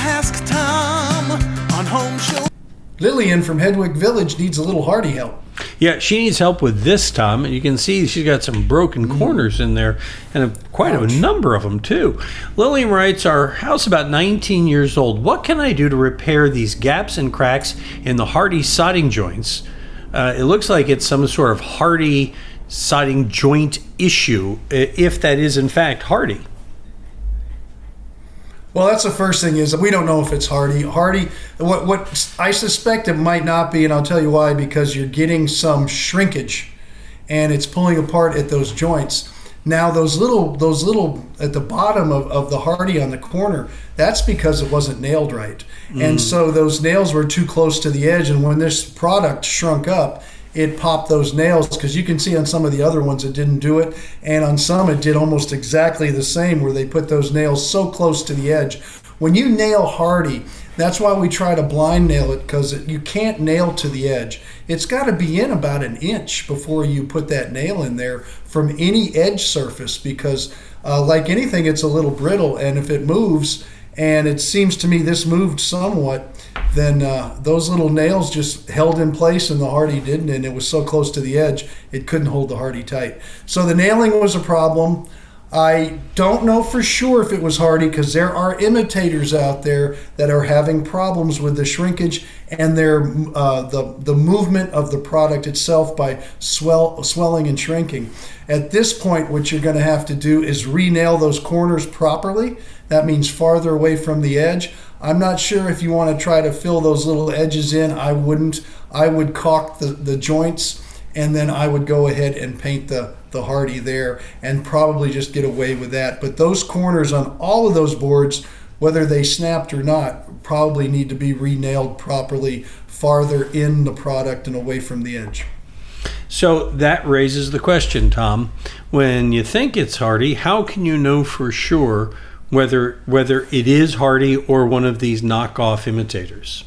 Ask Tom on Home Show. Lillian from Hedwig Village needs a little Hardie help. Yeah, she needs help with this, Tom. And you can see she's got some broken corners in there, and quite a number of them, too. Lillian writes, our house about 19 years old. What can I do to repair these gaps and cracks in the Hardie siding joints? It looks like it's some sort of Hardie siding joint issue, if that is, in fact, Hardie. Well, that's the first thing is we don't know if it's Hardie. Hardie, what I suspect it might not be, and I'll tell you why, because you're getting some shrinkage, and it's pulling apart at those joints. Now, those little at the bottom of the Hardie on the corner, that's because it wasn't nailed right. And so those nails were too close to the edge, and when this product shrunk up, it popped those nails, because you can see on some of the other ones it didn't do it, and on some it did almost exactly the same, where they put those nails so close to the edge. When you nail Hardie, that's why we try to blind nail it, because you can't nail to the edge. It's got to be in about an inch before you put that nail in there from any edge surface, because like anything, it's a little brittle, and if it moves, and it seems to me this moved somewhat, then those little nails just held in place and the Hardie didn't, and it was so close to the edge it couldn't hold the Hardie tight. So the nailing was a problem. I don't know for sure if it was Hardie, because there are imitators out there that are having problems with the shrinkage and their the movement of the product itself by swelling and shrinking. At this point, what you're going to have to do is re-nail those corners properly. That means farther away from the edge. I'm not sure if you want to try to fill those little edges in. I wouldn't. I would caulk the joints, and then I would go ahead and paint the Hardie there, and probably just get away with that. But those corners on all of those boards, whether they snapped or not, probably need to be re-nailed properly farther in the product and away from the edge. So that raises the question, Tom. When you think it's Hardie, how can you know for sure whether it is Hardie or one of these knockoff imitators?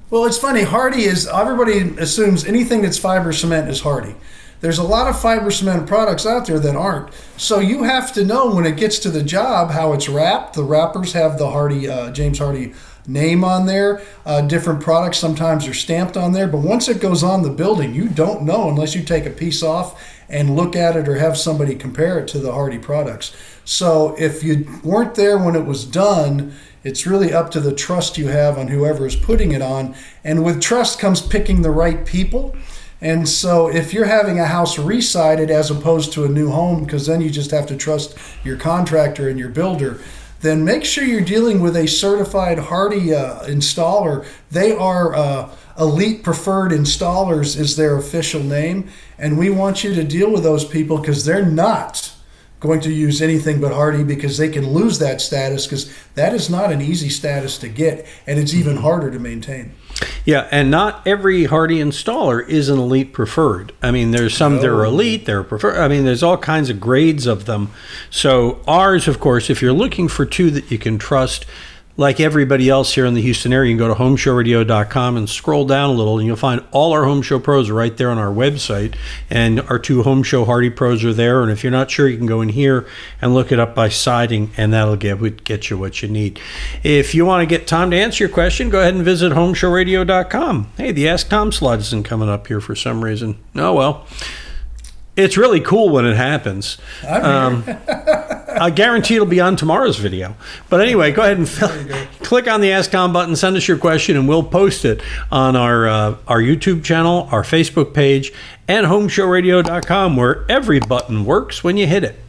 Well, it's funny. Hardie is, everybody assumes anything that's fiber cement is Hardie. There's a lot of fiber cement products out there that aren't. So you have to know when it gets to the job how it's wrapped. The wrappers have the Hardie, James Hardie name on there. Different products sometimes are stamped on there. But once it goes on the building, you don't know unless you take a piece off and look at it or have somebody compare it to the Hardie products. So if you weren't there when it was done, it's really up to the trust you have on whoever is putting it on. And with trust comes picking the right people. And so if you're having a house re-sided as opposed to a new home, because then you just have to trust your contractor and your builder, then make sure you're dealing with a certified Hardie installer. They are Elite Preferred Installers is their official name. And we want you to deal with those people, because they're not going to use anything but Hardie, because they can lose that status, because that is not an easy status to get, and it's even harder to maintain. Yeah, and not every Hardie installer is an Elite Preferred. I mean, there's some that are Elite, they're Preferred. I mean, there's all kinds of grades of them. So ours, of course, if you're looking for two that you can trust, like everybody else here in the Houston area, you can go to HomeShowRadio.com and scroll down a little, and you'll find all our Home Show Pros right there on our website. And our two Home Show Hardie Pros are there. And if you're not sure, you can go in here and look it up by siding, and that'll get you what you need. If you want to get Tom to answer your question, go ahead and visit HomeShowRadio.com. Hey, the Ask Tom slot isn't coming up here for some reason. Oh, well. It's really cool when it happens. I guarantee it'll be on tomorrow's video. But anyway, go ahead and click on the Ask Tom button, send us your question, and we'll post it on our YouTube channel, our Facebook page, and HomeShowRadio.com, where every button works when you hit it.